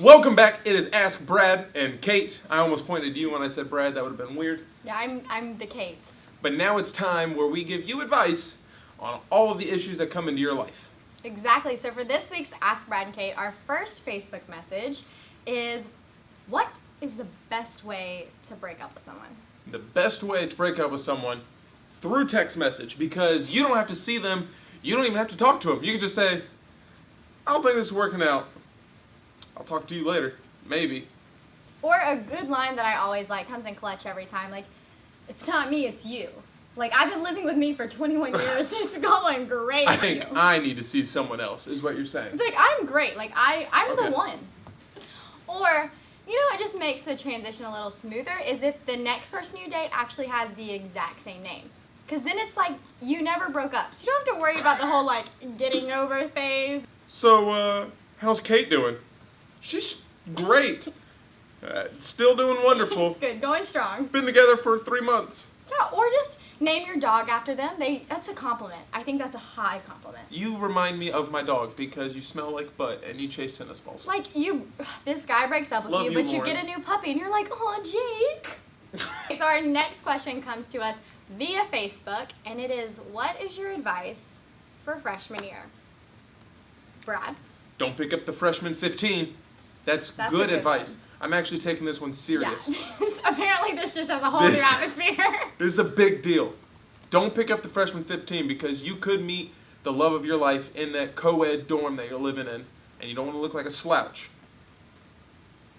Welcome back. It is Ask Brad and Kate. I almost pointed to you when I said Brad. That would have been weird. Yeah, I'm the Kate. But now it's time where we give you advice on all of the issues that come into your life. Exactly. So for this week's Ask Brad and Kate, our first Facebook message is, what is the best way to break up with someone? The best way to break up with someone, through text message, because you don't have to see them. You don't even have to talk to them. You can just say, I don't think this is working out. I'll talk to you later. Maybe. Or a good line that I always like, comes in clutch every time, like, it's not me, it's you. Like, I've been living with me for 21 years. It's going great. I think I need to see someone else, is what you're saying. It's like, I'm great. Like, I'm Okay. the one. Or, you know, it just makes the transition a little smoother is if the next person you date actually has the exact same name. Because then it's like, you never broke up. So you don't have to worry about the whole, like, getting over phase. So, how's Kate doing? She's great. Still doing wonderful. It's good. Going strong. Been together for 3 months. Yeah, or just name your dog after them. That's a compliment. I think that's a high compliment. You remind me of my dog because you smell like butt and you chase tennis balls. Like, this guy breaks up with Love you, you, but you Lauren. get a new puppy, and you're like, oh, Jake. So our next question comes to us via Facebook, and it is, what is your advice for freshman year? Brad? Don't pick up the freshman 15. That's a good good advice. one. I'm actually taking this one serious. Yeah. Apparently this just has a whole new atmosphere. This is a big deal. Don't pick up the freshman 15 because you could meet the love of your life in that co-ed dorm that you're living in, and you don't want to look like a slouch.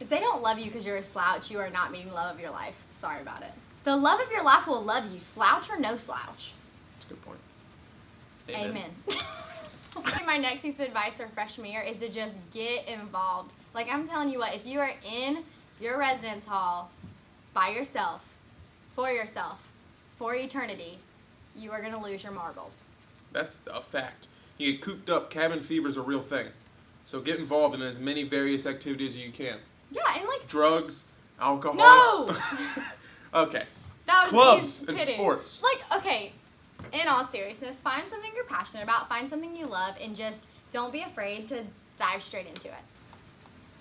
If they don't love you because you're a slouch, you are not meeting the love of your life. Sorry about it. The love of your life will love you, slouch or no slouch. That's a good point. Amen. My next piece of advice for freshman year is to just get involved. Like, I'm telling you what, if you are in your residence hall by yourself, for eternity, you are going to lose your marbles. That's a fact. You get cooped up. Cabin fever is a real thing. So get involved in as many various activities as you can. Yeah, and like... Drugs, alcohol. No! Okay. That was Clubs he's and kidding. sports. Like, okay, in all seriousness, find something you're passionate about, find something you love, and just don't be afraid to dive straight into it.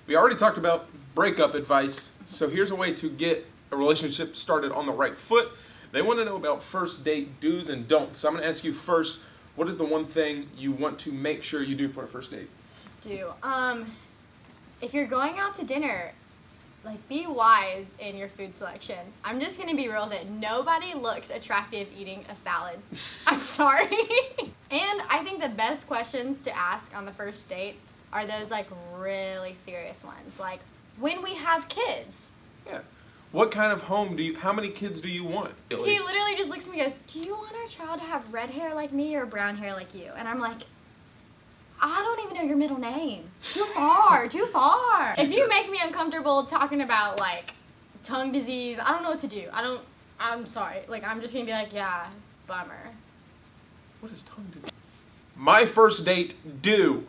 We already talked about breakup advice, so here's a way to get a relationship started on the right foot. They want to know about first date do's and don'ts. So I'm going to ask you first, what is the one thing you want to make sure you do for a first date? If you're going out to dinner, like, be wise in your food selection. I'm just going to be real that nobody looks attractive eating a salad. I'm sorry. And I think the best questions to ask on the first date are those, like, really serious ones. Like, when we have kids. Yeah. What kind of home how many kids do you want? He literally just looks at me and goes, do you want our child to have red hair like me or brown hair like you? And I'm like, I don't even know your middle name. Too far, too far. If you make me uncomfortable talking about, like, tongue disease, I don't know what to do. I'm sorry. Like, I'm just gonna be like, yeah, bummer. What is tongue disease? My first date do.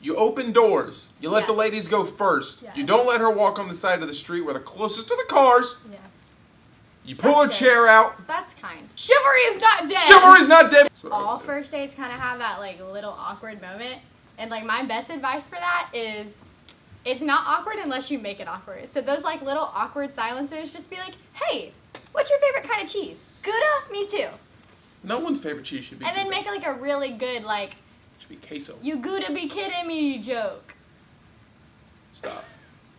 You open doors. You let the Yes. ladies go first. Yes. You don't let her walk on the side of the street where they're closest to the cars. Yes. You pull That's her good. chair out. That's kind. Chivalry is not dead. Chivalry's not dead. All first dates kind of have that, like, little awkward moment. And, like, my best advice for that is it's not awkward unless you make it awkward. So those, like, little awkward silences, just be like, hey, what's your favorite kind of cheese? Gouda? Me too. No one's favorite cheese should be And then Gouda. make, like, a really good, like, It should be queso. you Gouda be kidding me joke. Stop.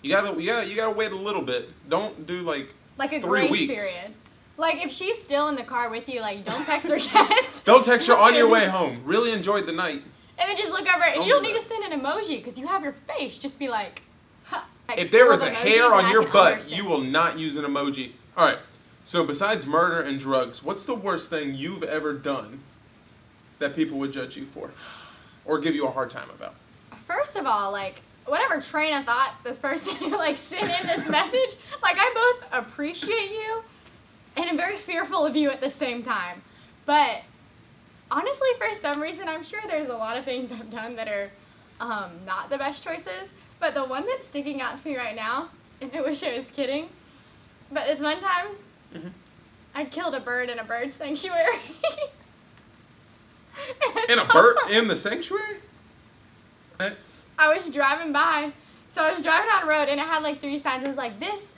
You gotta wait a little bit. Don't do like Like a 3 grace weeks. period. Like, if she's still in the car with you, like, don't text her yet. Don't text her Just on your send- way home. Really enjoyed the night. And then just look over, and Don't you don't do need that. to send an emoji, because you have your face. Just be like, ha. If there was Full a of hair emojis, on and I your can butt, understand. you will not use an emoji. All right. So besides murder and drugs, what's the worst thing you've ever done that people would judge you for or give you a hard time about? First of all, like, whatever train of thought this person like sent in this message, like, I both appreciate you and am very fearful of you at the same time. But honestly, for some reason, I'm sure there's a lot of things I've done that are not the best choices. But the one that's sticking out to me right now, and I wish I was kidding, but this one time, I killed a bird in a bird sanctuary. In a bird in the sanctuary? I was driving by So I was driving down the road and it had like 3 signs. It was like, this,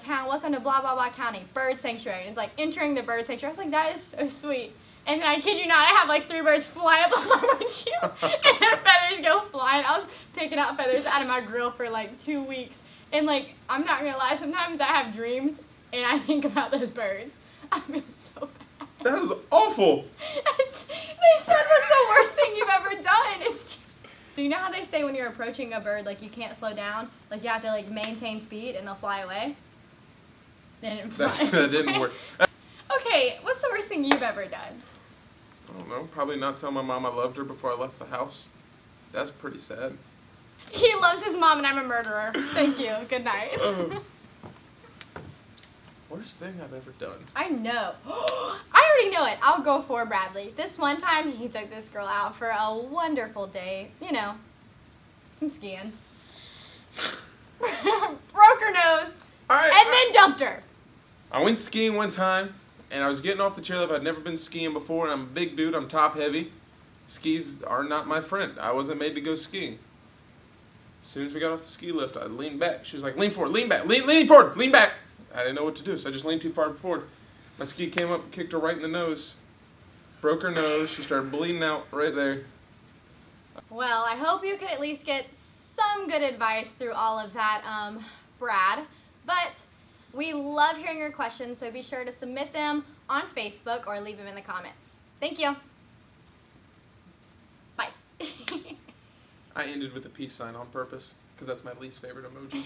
town, welcome to blah, blah, blah county, bird sanctuary. And it's like entering the bird sanctuary. I was like, that is so sweet. And then I kid you not, I have like 3 birds fly up on my windshield and their feathers go flying. I was picking out feathers out of my grill for like 2 weeks. And like, I'm not gonna lie, sometimes I have dreams and I think about those birds. I feel so bad. That is awful. They said what's the worst thing you've ever done? It's you know how they say when you're approaching a bird, like you can't slow down? Like you have to like maintain speed and they'll fly away? They didn't fly. That didn't work. Okay, what's the worst thing you've ever done? I don't know. Probably not tell my mom I loved her before I left the house. That's pretty sad. He loves his mom and I'm a murderer. Thank you. Good night. Worst thing I've ever done. I know. I already know it. I'll go for Bradley. This one time, he took this girl out for a wonderful day. Some skiing. Broke her nose. And then dumped her. I went skiing one time, and I was getting off the chairlift. I'd never been skiing before, and I'm a big dude. I'm top heavy. Skis are not my friend. I wasn't made to go skiing. As soon as we got off the ski lift, I leaned back. She was like, lean forward, lean back, lean forward, lean back. I didn't know what to do, so I just leaned too far forward. My ski came up and kicked her right in the nose. Broke her nose. She started bleeding out right there. Well, I hope you could at least get some good advice through all of that, Brad. But we love hearing your questions, so be sure to submit them on Facebook or leave them in the comments. Thank you. Bye. I ended with a peace sign on purpose, because that's my least favorite emoji.